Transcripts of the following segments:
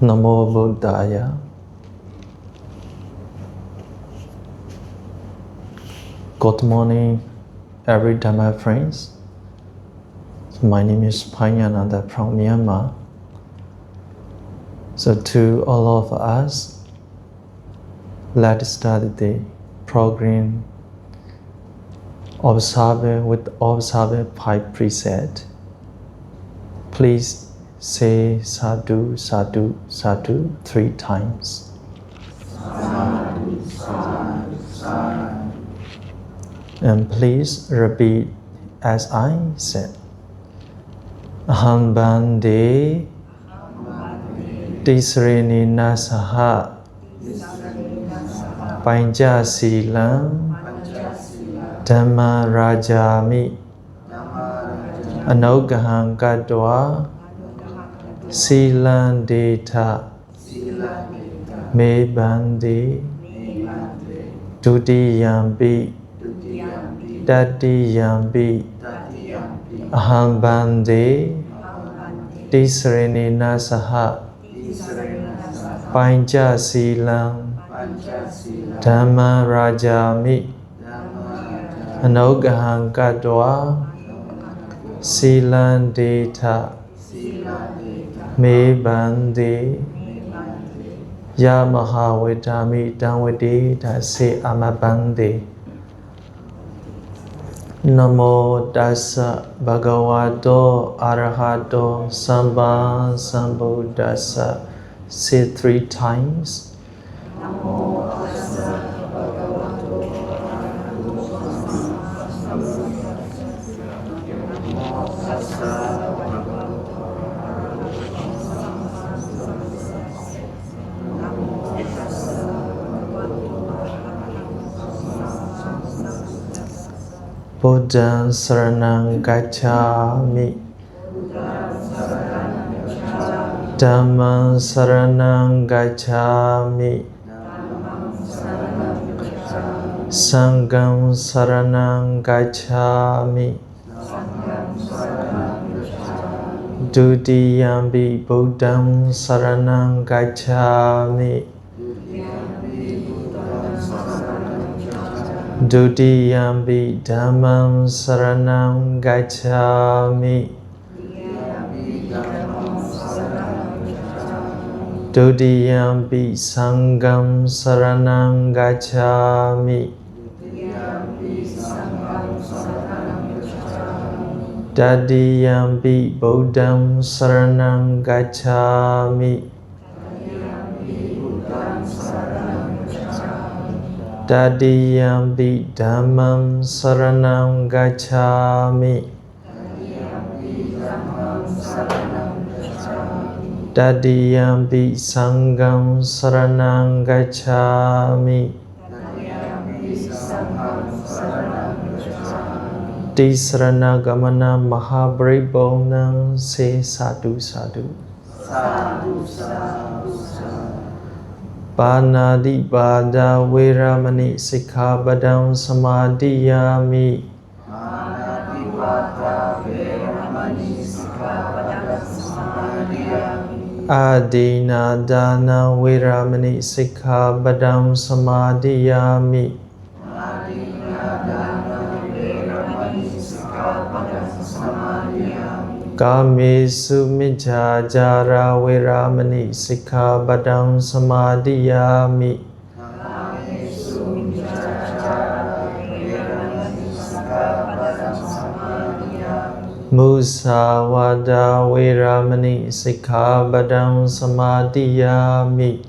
Namo Buddhaya. Good morning, every Dhamma friends. My name is Panyananda from Myanmar. So to all of us, let's start the program observe 5 precepts. Please say sadhu, sadhu, sadhu 3 times. Sadhu, sadhu, sadhu. And please repeat as I said. Aham bande tisrenina saha Panja silam Dhamma rajami Anogaham gadwa Silan deta Me bande Dudiyambi Dadiyambi Aham bande Tisrenina saha Panja silam Dhamma rajami Anogaham gadwa Silan deta Me bande Ya mahavedami damvade dase amabande Namo tassa bhagavato arahato samba sambuddhassa. Say 3 times. Namo tassa bhagavato arahato Buddhaṃ saranam gacchāmi Dhammam saranam gacchāmi Sangham saranam gacchāmi Dutiyampi Buddhaṃ saranam gacchāmi Dutiyampi Dhammam saranam gacchāmi Dutiyampi Sangham saranam gacchāmi Dadiyampi Buddhaṃ saranam gacchāmi Dadiyampi Dhammam saranam gacchāmi Dadiyampi Sangham saranam gacchāmi Tisrana gamana mahaparipurnam. Say sadhu sadhu. Sadhu, sadhu, sadhu. Panadi bada veramani sikkhapadam samadhiyami. Panadi bada veramani sikkhapadam samadhiyami. Adina dana veramani sikkhapadam samadhiyami. Adina dana veramani sikkhapadam samadhiyami. Kamesu mijjhācāra veramani sikkhapadam samadhiyami. Kamesu mijjhācāra veramani sikkhapadam samadhiyami. Musāvāda veramani sikkhapadam samadhiyami.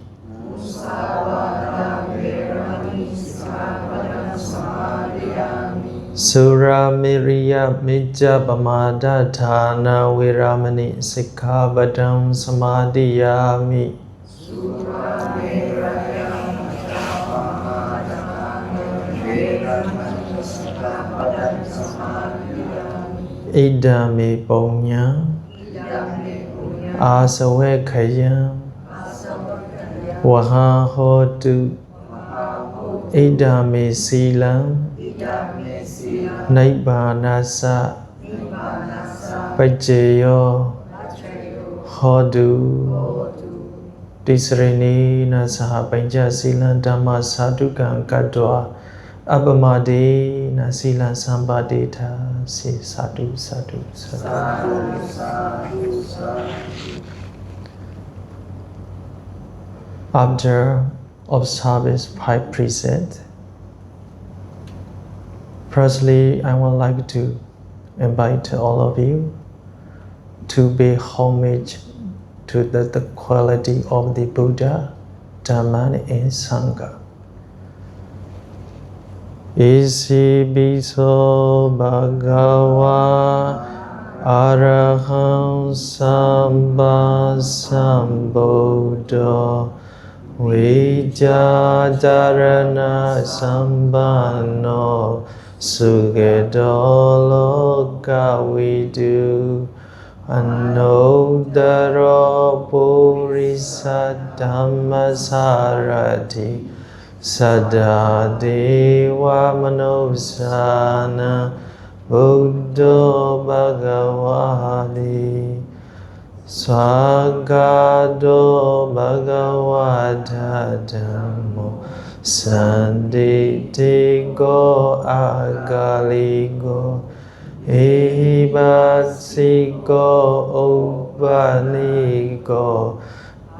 Musāvāda veramani sikkhapadam samadhiyami. Suramiriya mijjhapamada dhāna veramani sikkhapadam samadhiyami. Suramiraya mijjhapamada dhāna veramani sikkhapadam samadhiyami. Idami puññam Idame puññam āsavekkhayam asavakkhayam vahā hotu. mahahotu. Idami silam Idame silam Nibbānassa nibbanassa Paccayo pacayo Hodu. hotu. Tisreni na saha panja silan dhamma sadhukan katwa Abamade na silan sambadeta si sadhu sadhu sadhu. After observing 5 precepts, firstly, I would like to invite all of you to pay homage to the quality of the Buddha, Dhamma, and Sangha. Isi biso bhagava araham samba sambuddho Vijajarana sambano sugedo lokavidu Anodaro purisa dhammasarati Sada deva manosana Buddho bhagavadi Swagado bhagavata dhammo Sanditigo agaligo Ibasigo ubanigo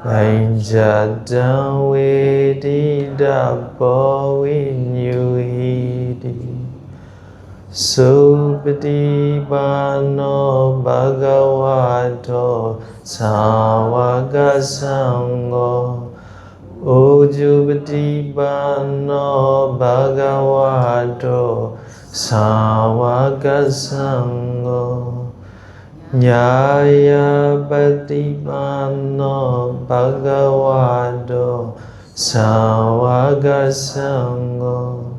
Panjadam vedidabbo vinyuhidi Subhadibano bhagavato sāvaka sangho Ujubhadibano bhagavato sāvaka sangho Nyaya Bhatibano Bhagavato Sāvaka Sangho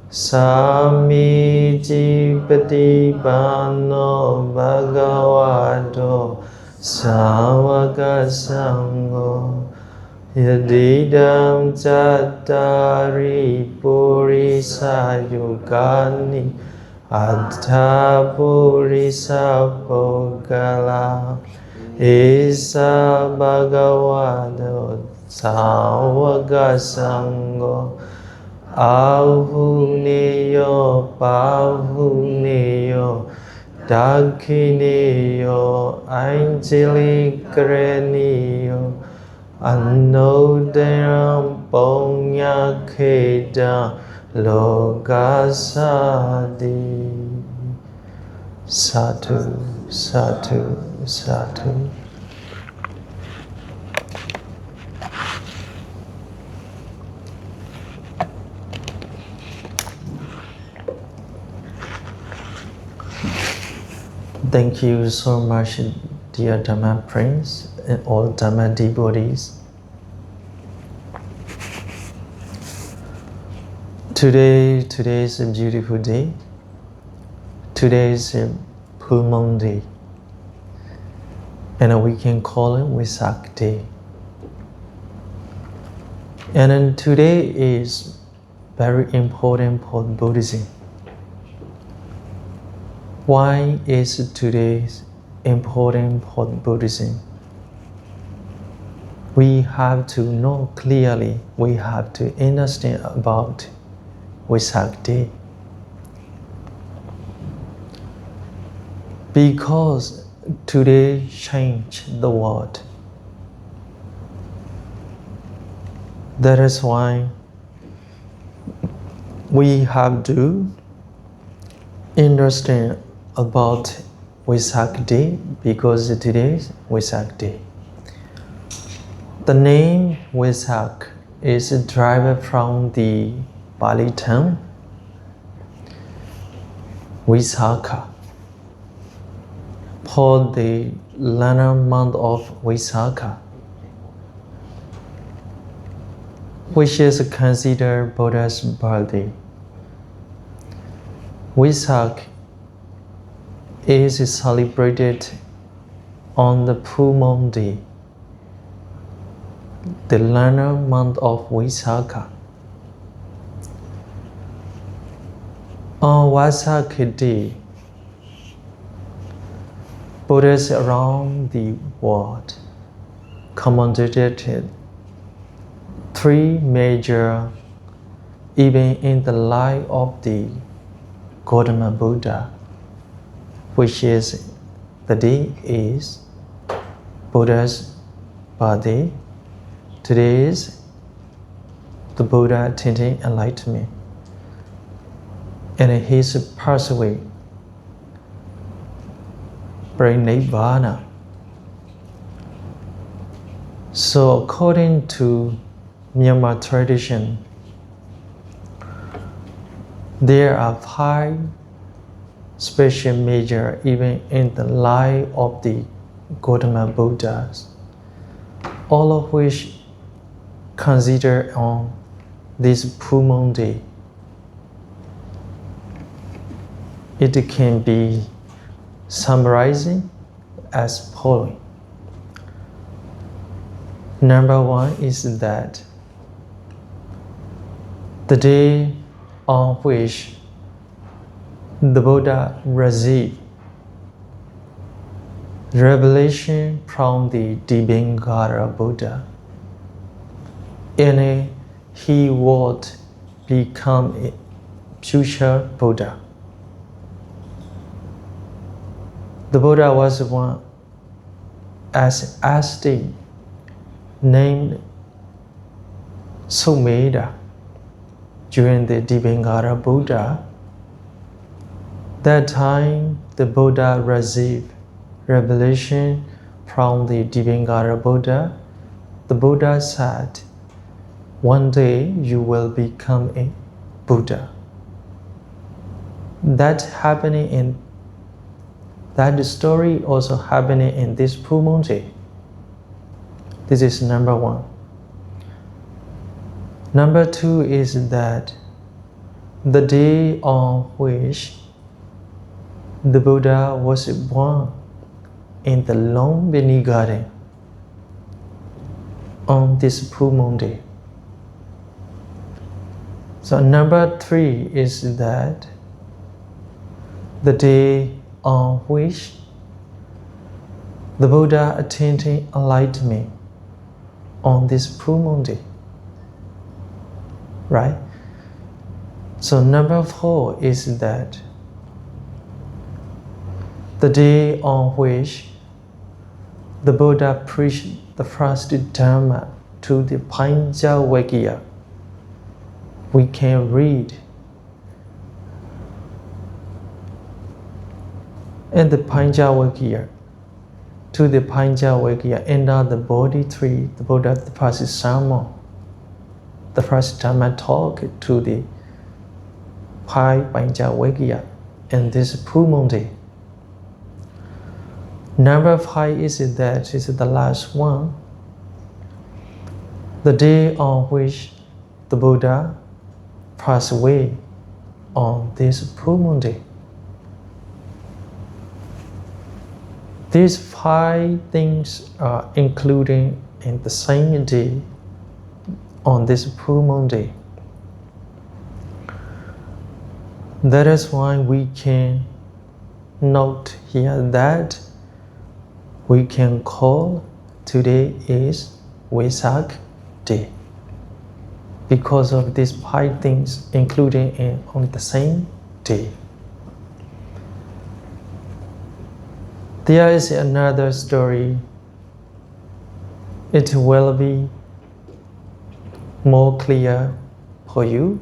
Samiji Bhatibano Bhagavato Sāvaka Sangho Yadidam Cattari Purisa Yugani Atta Purisa Pogala Isa Bhagavado Sāvaka Sangho Ahuneyo Pahuneyo Dakhineyo Anjalikaraniyo Anodayam Ponyakhedam Lokasadi Sadhu, sadhu, sadhu. Thank you so much, dear Dhamma Prince and all Dhamma devotees. Today is a beautiful day. Today is a full moon day, and we can call it Vesak Day. And then today is very important for Buddhism. Why is today important for Buddhism? We have to know clearly, we have to understand about Vesak Day. Because today changed the world. That is why we have to understand about Vesak Day, because today is Vesak Day. The name Vesak is derived from the Pali term Visakha. For the lunar month of Visakha, which is considered Buddha's birthday. Vesak is celebrated on the full moon day, the lunar month of Visakha. On Vesak Day, Buddhists around the world commemorated three major events in the life of the Gautama Buddha, which is the day is Buddha's birthday. Today is the Buddha attained enlightenment, and his passed away, Parinirvana. So according to Myanmar tradition, there are 5 special major events in the life of the Gautama Buddhas, all of which considered on this full moon day. It can be summarizing as following. Number 1 is that the day on which the Buddha received revelation from the Dipanagara Buddha, and he would become a future Buddha. The Buddha was one as ascetic named Sumedha. During the Dipanagara Buddha, that time the Buddha received revelation from the Dipanagara Buddha. The Buddha said, one day you will become a Buddha. That story also happening in this full moon day. This is number 1. Number 2 is that the day on which the Buddha was born in the Lumbini garden on this full moon day. So number 3 is that the day on which the Buddha attained enlightenment on this full moon day. Right? So number 4 is that the day on which the Buddha preached the first Dharma to the Panjavakya. We can read and the Panjavakya, to the Panjavakya enter the body tree, the Buddha, the first sermon, the first Dharma talk to the Panjavakya in this full moon day. Number 5 is that is the last one, the day on which the Buddha passed away on this full moon day. These 5 things are included in the same day on this full moon day. That is why we can note here that we can call today is Vesak Day because of these 5 things included on the same day. There is another story. It will be more clear for you.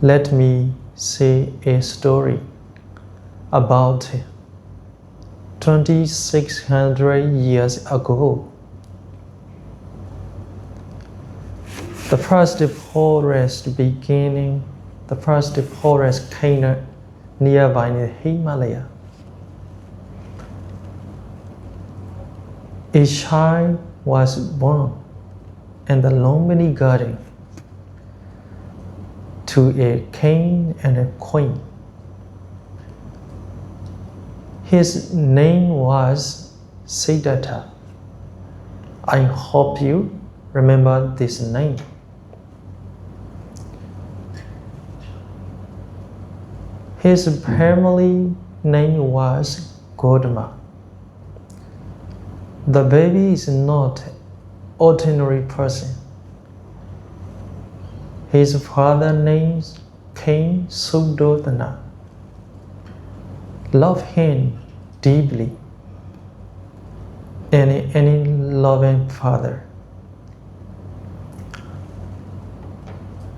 Let me say a story about 2600 years ago. The first forest came nearby the Himalaya. A child was born in the Lumbini garden to a king and a queen. His name was Siddhartha. I hope you remember this name. His family name was Gautama. The baby is not ordinary person. His father named King Suddhodana. Love him deeply. Any loving father.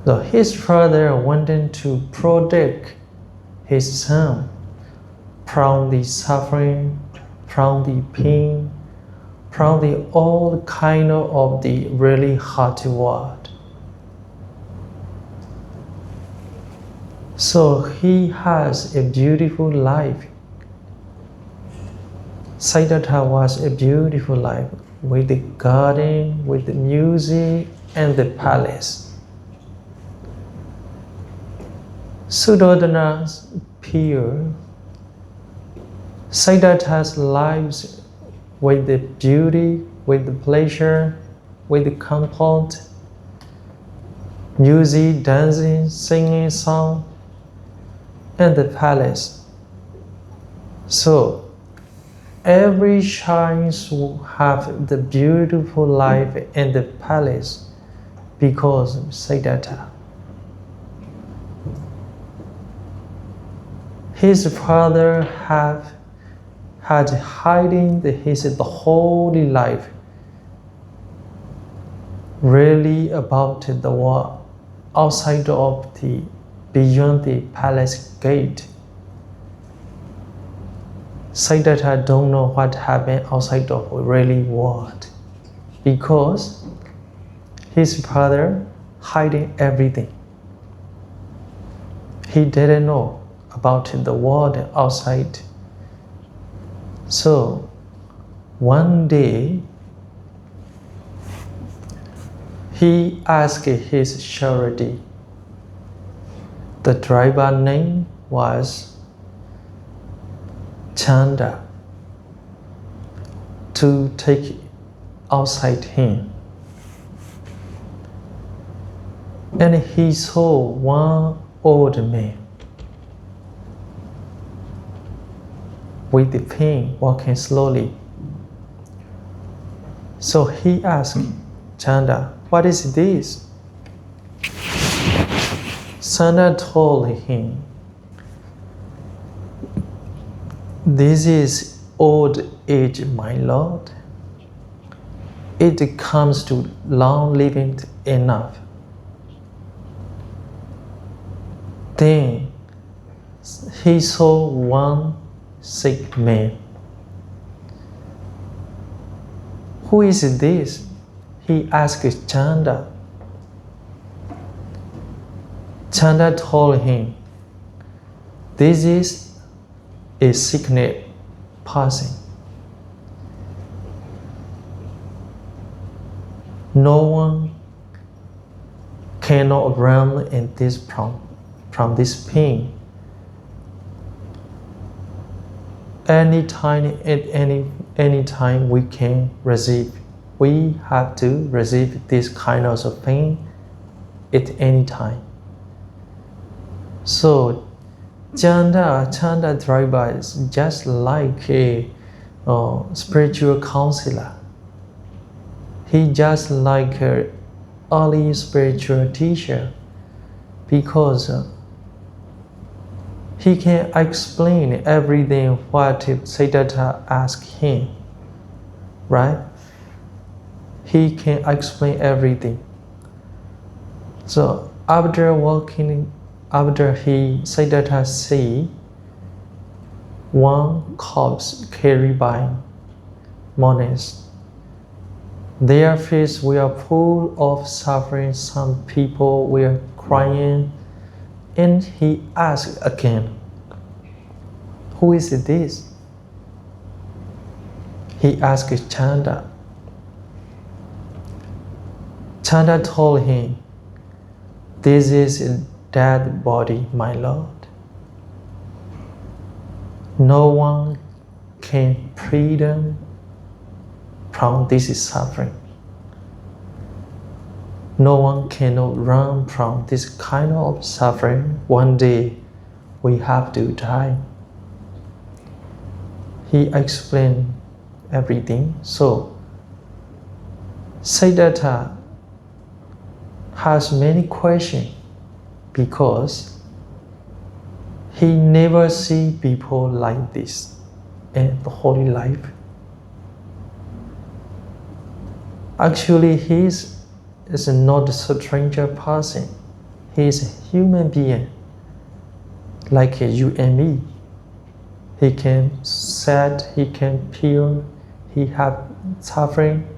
So his father wanted to protect his son from the suffering, from the pain, from the all kind of the really hard world. So he has a beautiful life. Siddhartha was a beautiful life with the garden, with the music, and the palace. Suddhodana's peer, Siddhartha's lives with the beauty, with the pleasure, with the comfort, music, dancing, singing, song, and the palace. So every child will have the beautiful life in the palace because of Siddhartha. His father had hiding his holy life really about the world outside of the beyond the palace gate. Siddhartha don't know what happened outside of the really world because his father hiding everything. He didn't know about the world outside. So one day he asked his surety. The driver name was Chanda to take outside him. And he saw one old man with the pain walking slowly. So he asked Chanda, "What is this?" Chanda told him, "This is old age, my lord. It comes to long living enough." Then he saw one sick man. "Who is this?" he asked Chanda. Chanda told him, "This is a sickness passing. No one cannot run in this from this pain. Anytime at any time we can receive. We have to receive this kind of pain at any time." So Chanda driver is just like a spiritual counselor. He just like an early spiritual teacher because he can explain everything what Siddhartha asked him, right? He can explain everything. So after Siddhartha see one corpse carried by monks. Their faces were full of suffering. Some people were crying. And he asked again, "Who is this?" He asked Chanda. Chanda told him, "This is a dead body, my lord. No one can free them from this suffering. No one cannot run from this kind of suffering. One day we have to die." He explained everything. So Siddhartha has many questions because he never see people like this in the holy life. Actually, he is not a stranger person. He is a human being, like you and me. He can sad, he can feel, he have suffering.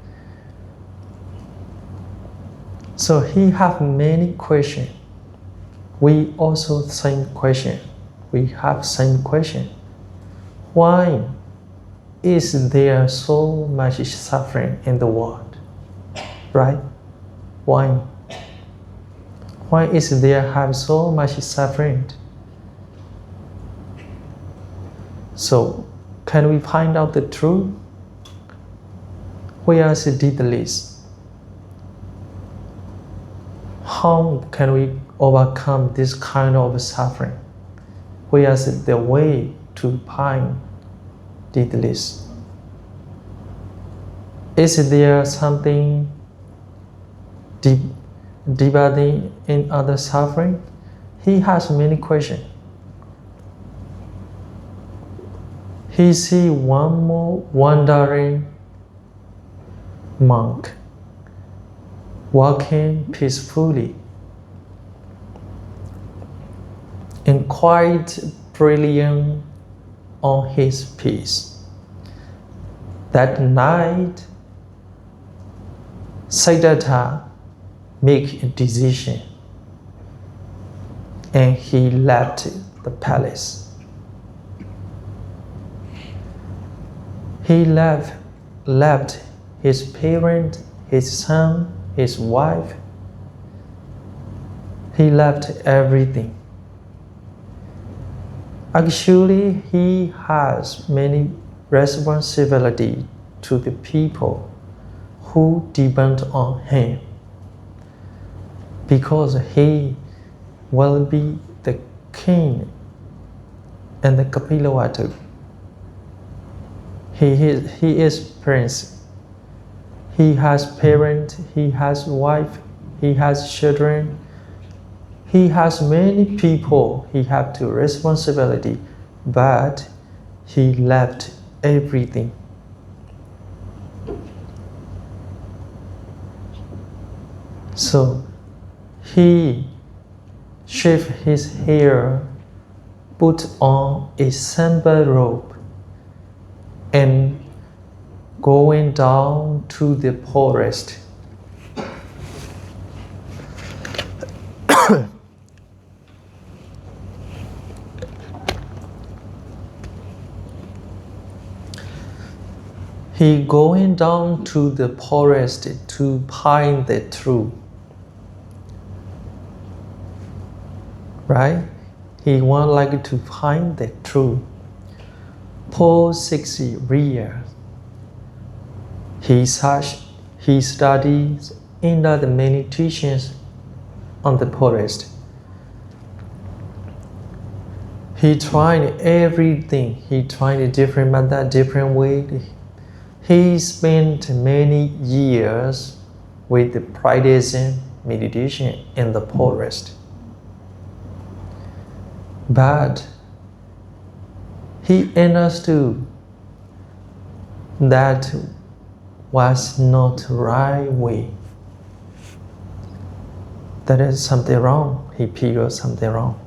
So he have many questions. We also same question. We have same question. Why is there so much suffering in the world? Right? Why? Why is there have so much suffering? So, can we find out the truth? Where is the least? How can we overcome this kind of suffering? Where is the way to find the least? Is there something deeper in other suffering? He has many questions. He see one more wandering monk walking peacefully and quite brilliant on his peace. That night, Siddhartha make a decision and he left the palace. He left his parent, his son, his wife. He left everything. Actually, he has many responsibility to the people who depend on him, because he will be the king and the Kapilavastu. He is prince. He has parents, he has wife, he has children. He has many people he have to responsibility, but he left everything. So he shaved his hair, put on a simple robe, and going down to the forest. He going down to the forest to find the truth. Right? He want like to find the truth. For 6 years, he studies under the many teachings on the forest. He tried everything. He tried a different method, different way. He spent many years with the practicing meditation in the forest. But he understood that was not the right way. That is something wrong. He figured something wrong.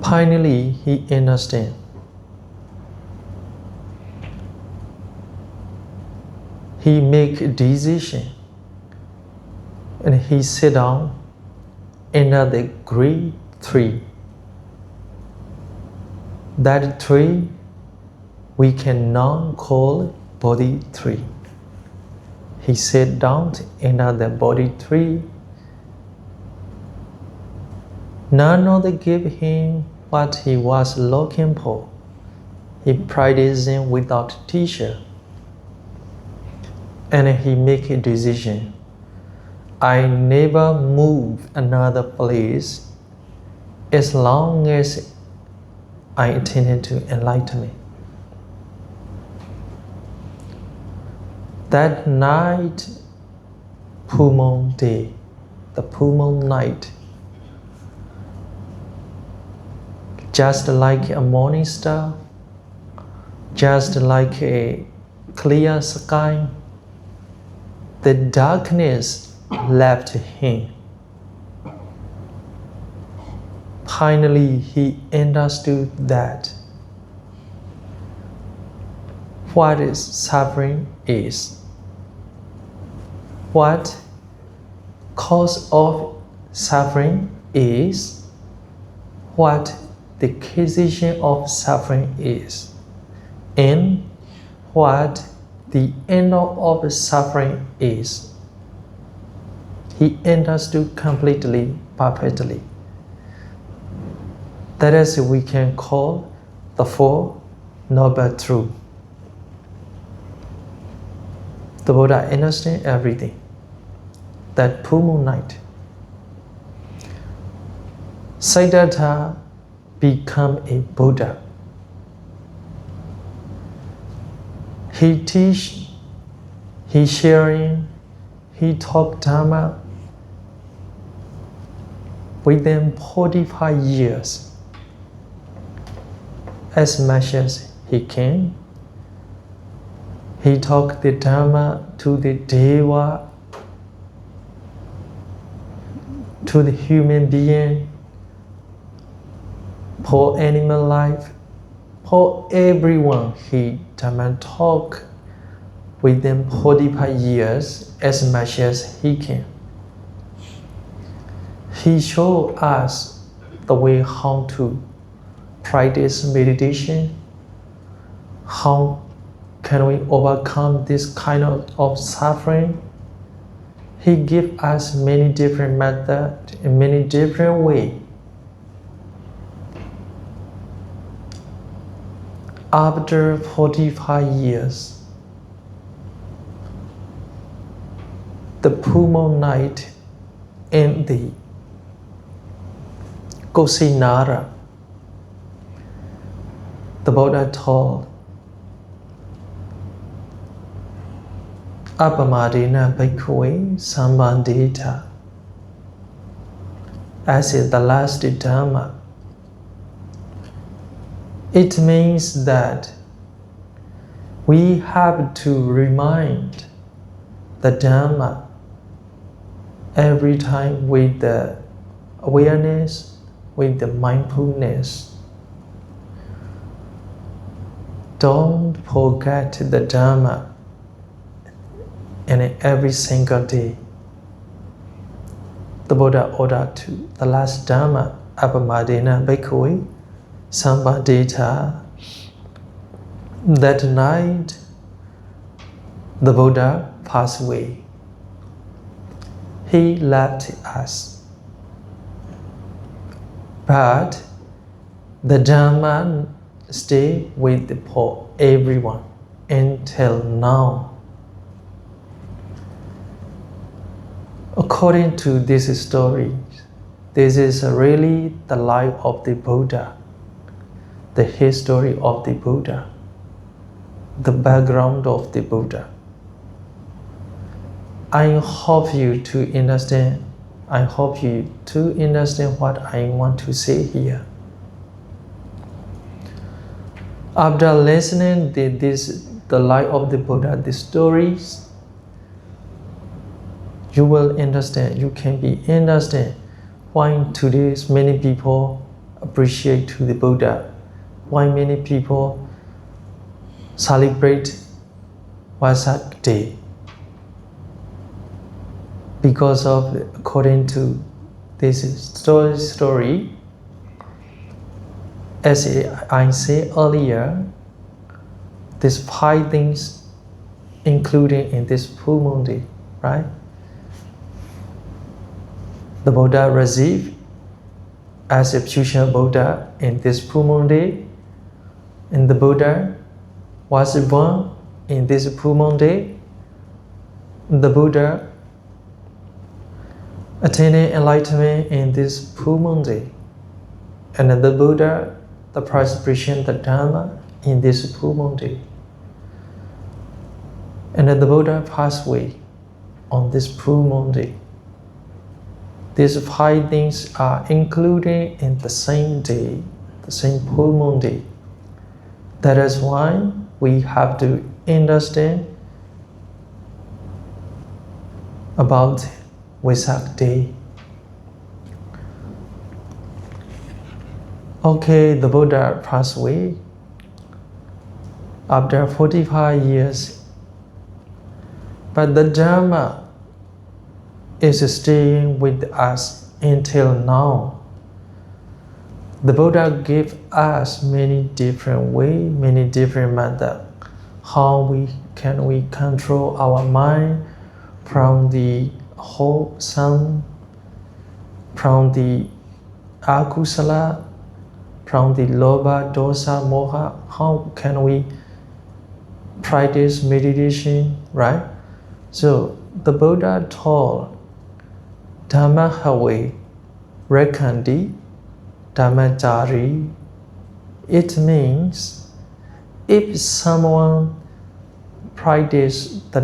Finally, he understand. He make a decision and he sit down under the great tree. That tree we can now call Bodhi tree. He sat down under the Bodhi tree. None of them gave him what he was looking for. He practicing without teacher. And he make a decision. I never move another place as long as I intended to enlighten me. That night, full moon day, the full moon night, just like a morning star, just like a clear sky, the darkness left him. Finally, he understood that what is suffering is, what cause of suffering is, what the causation of suffering is, and what the end of suffering is. He understood completely, perfectly. That is we can call the Four Noble Truths. The Buddha understands everything. That full moon night, Siddhartha become a Buddha. He teach, he sharing, he talk Dharma within 45 years, as much as he can. He taught the Dharma to the Deva, to the human being, for animal life, for everyone. He Dharma talk within 45 years as much as he can. He showed us the way how to practice meditation, how can we overcome this kind of suffering. He gave us many different methods in many different ways. After 45 years, the full moon night in the Kusinara, the Buddha told Apamadena Bhikkhave Sambandita, as is the last Dharma. It means that we have to remind the Dharma every time with the awareness, with the mindfulness. Don't forget the Dharma in every single day. The Buddha ordered to the last Dharma, Apamadena Bhikkhave Sambandita. That night, the Buddha passed away. He left us. But the Dharma stayed with for everyone until now. According to this story, this is really the life of the Buddha, the history of the Buddha, the background of the Buddha. I hope you to understand. I hope you to understand what I want to say here. After listening to the life of the Buddha, the stories, you will understand, you can be understand why today many people appreciate to the Buddha, why many people celebrate Vesak Day. Because of, according to this story, as I said earlier, these 5 things included in this full moon day, right? The Buddha received as a future Buddha in this full moon day, and the Buddha was born in this full moon day. The Buddha attaining enlightenment in this full moon day, and the Buddha, the preparation, the Dharma in this full moon day. And the Buddha passed away on this full moon day. These 5 things are included in the same day, the same full moon day. That is why we have to understand about Vesak day. Okay, the Buddha passed away after 45 years. But the Dharma is staying with us until now. The Buddha gave us many different ways, many different methods. How can we control our mind from the wholesome, from the akusala, from the lobha, dosa, moha? How can we practice meditation, right? So the Buddha told Dhammahave Rekhandi Dhammachari. It means if someone practices the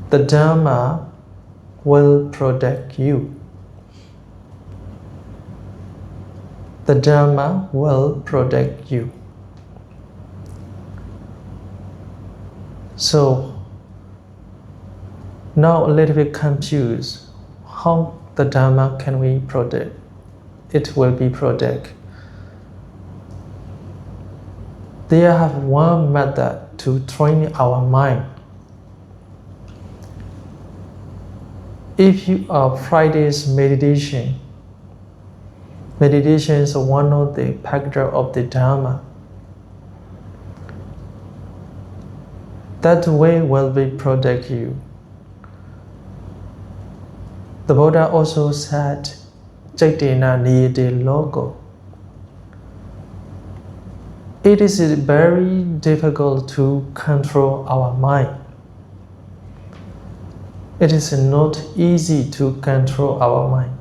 Dhamma will protect you. The Dhamma will protect you. So now a little bit confused. How the Dhamma can we protect? It will be protect. They have one method to train our mind. If you are practice meditation, meditation is one of the factors of the Dhamma. That way will be protect you. The Buddha also said, Chaitena Niyate Logo. It is very difficult to control our mind. It is not easy to control our mind.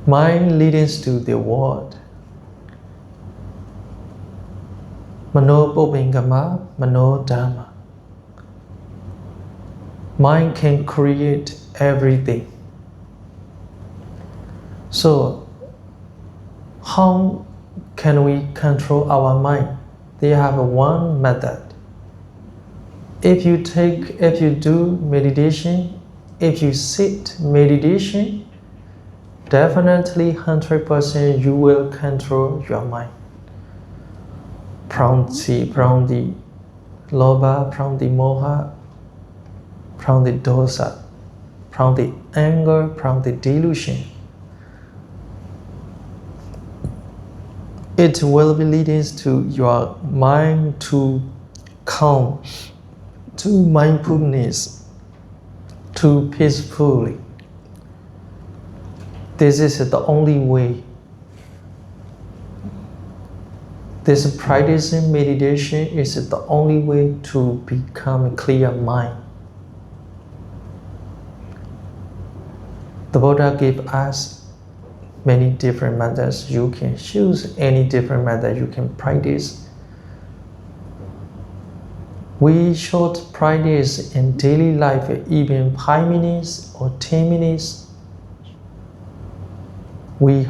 Mind leads to the world. Mano Bobingama, Mano Dhamma. Mind can create everything. So, how can we control our mind? They have one method. If you do meditation, if you sit meditation, definitely 100% you will control your mind. From the lobha, from the moha, from the dosa, from the anger, from the delusion. It will be leading to your mind to calm, to mindfulness, to peacefully. This is the only way. This practicing meditation is the only way to become a clear mind. The Buddha gave us many different methods. You can choose any different method you can practice. We should practice in daily life even 5 minutes or 10 minutes. We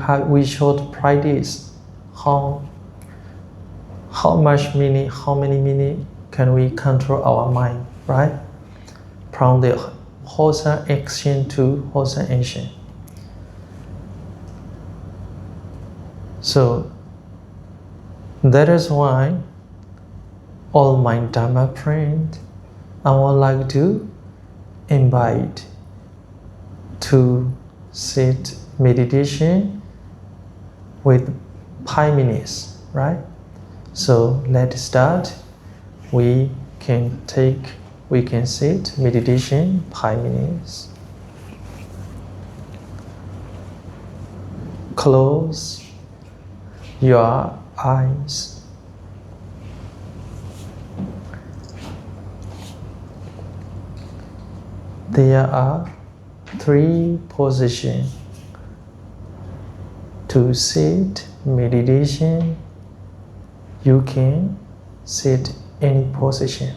should practice how many minutes can we control our mind, right? From the wholesome action to wholesome action. So that is why all my Dhamma friends, I would like to invite to sit meditation with 5 minutes, right? So let's start. We can sit meditation 5 minutes. Close your eyes. There are 3 positions to sit meditation. You can sit any position.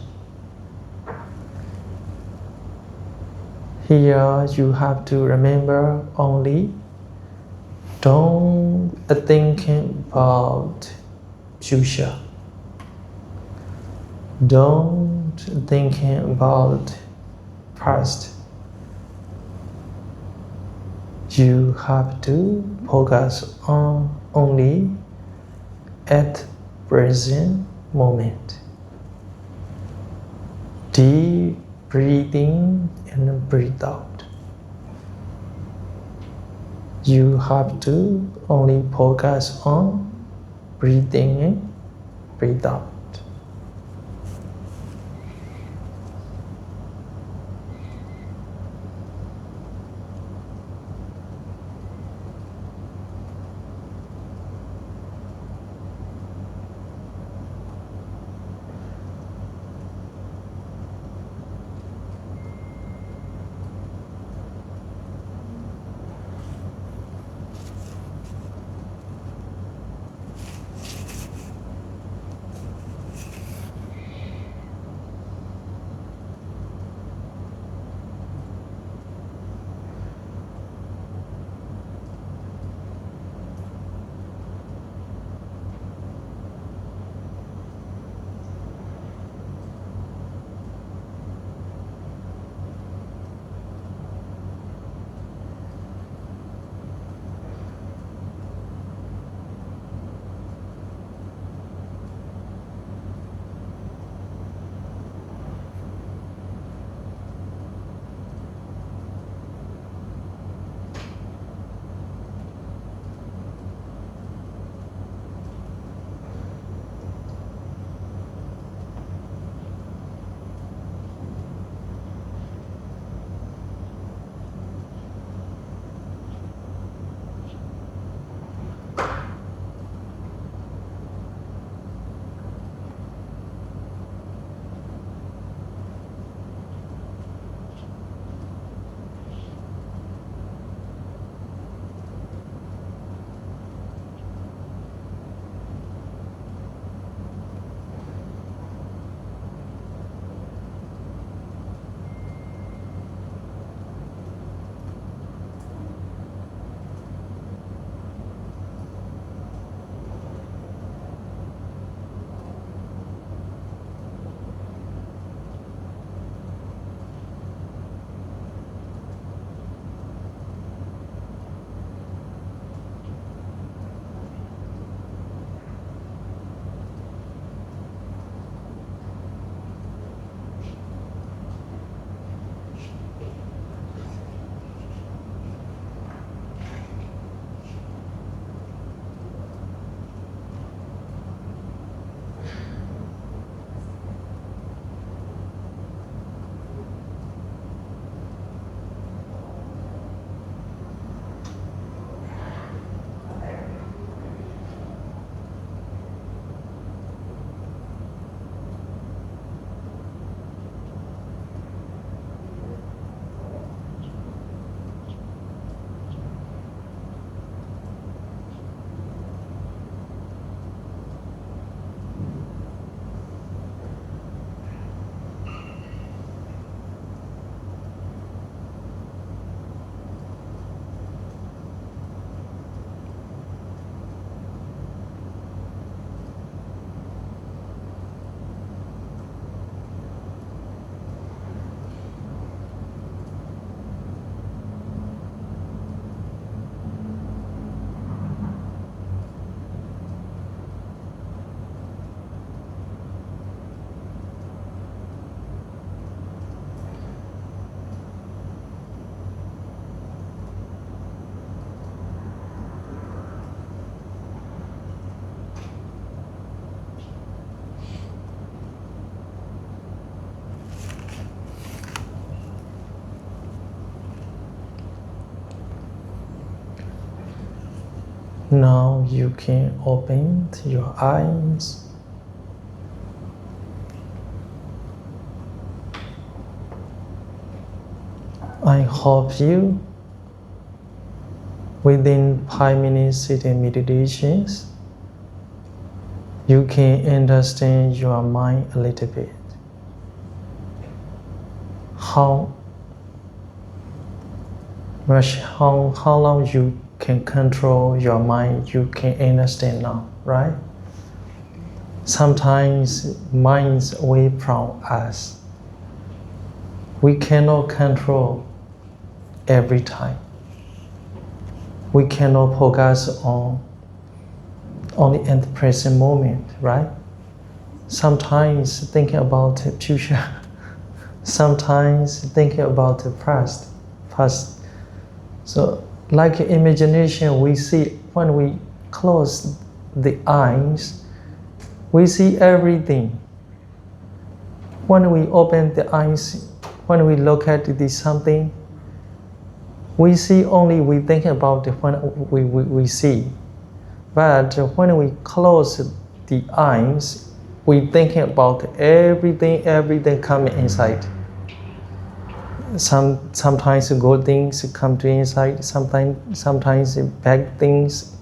Here you have to remember only don't think about future. Don't think about past. You have to focus on only at present moment. Deep breathing and breathe out. You have to only focus on breathing in, breathe out. Now you can open your eyes. I hope you, within 5 minutes sitting meditations, you can understand your mind a little bit. How long you can control your mind, you can understand now, right? Sometimes mind's away from us. We cannot control every time. We cannot focus on only in the present moment, right? Sometimes thinking about the future, sometimes thinking about the past. So like imagination, we see when we close the eyes, we see everything. When we open the eyes, when we look at something, we see only we think about when we see. But when we close the eyes, we thinking about everything coming inside. Sometimes good things come to inside, sometimes bad things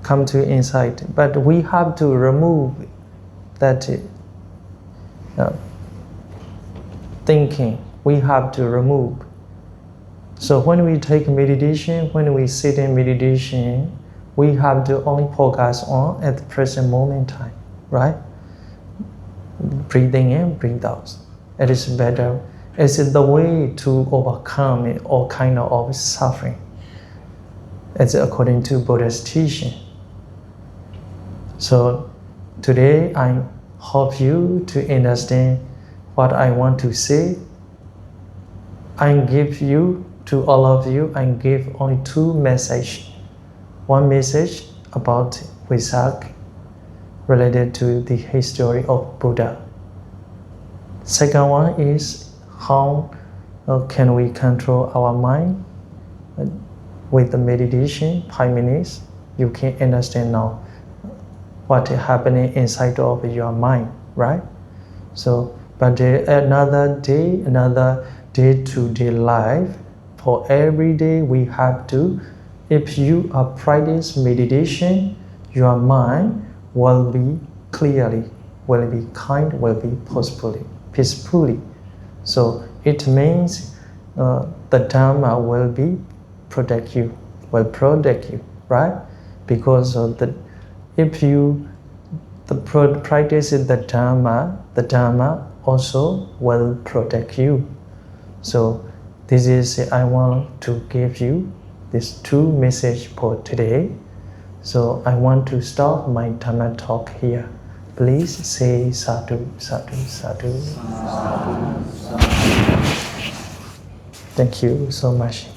come to inside. But we have to remove that thinking. We have to remove. So when we take meditation, when we sit in meditation, we have to only focus on at the present moment time, right? Breathing in, breathe out. It is better. It's the way to overcome all kind of suffering. It's according to Buddha's teaching. So today I hope you to understand what I want to say. I give you to all of you, I give only two messages. One message about Vesak related to the history of Buddha. Second one is how can we control our mind with the meditation, 5 minutes. You can understand now what is happening inside of your mind, right? So, but another day-to-day life, for every day we have to, if you practice meditation, your mind will be clearly, will be kind, will be peacefully. So it means the Dharma will protect you, right? Because if you practice the Dharma also will protect you. So this is, I want to give you these two messages for today. So I want to stop my Dhamma talk here. Please say sadhu, sadhu, sadhu. Thank you so much.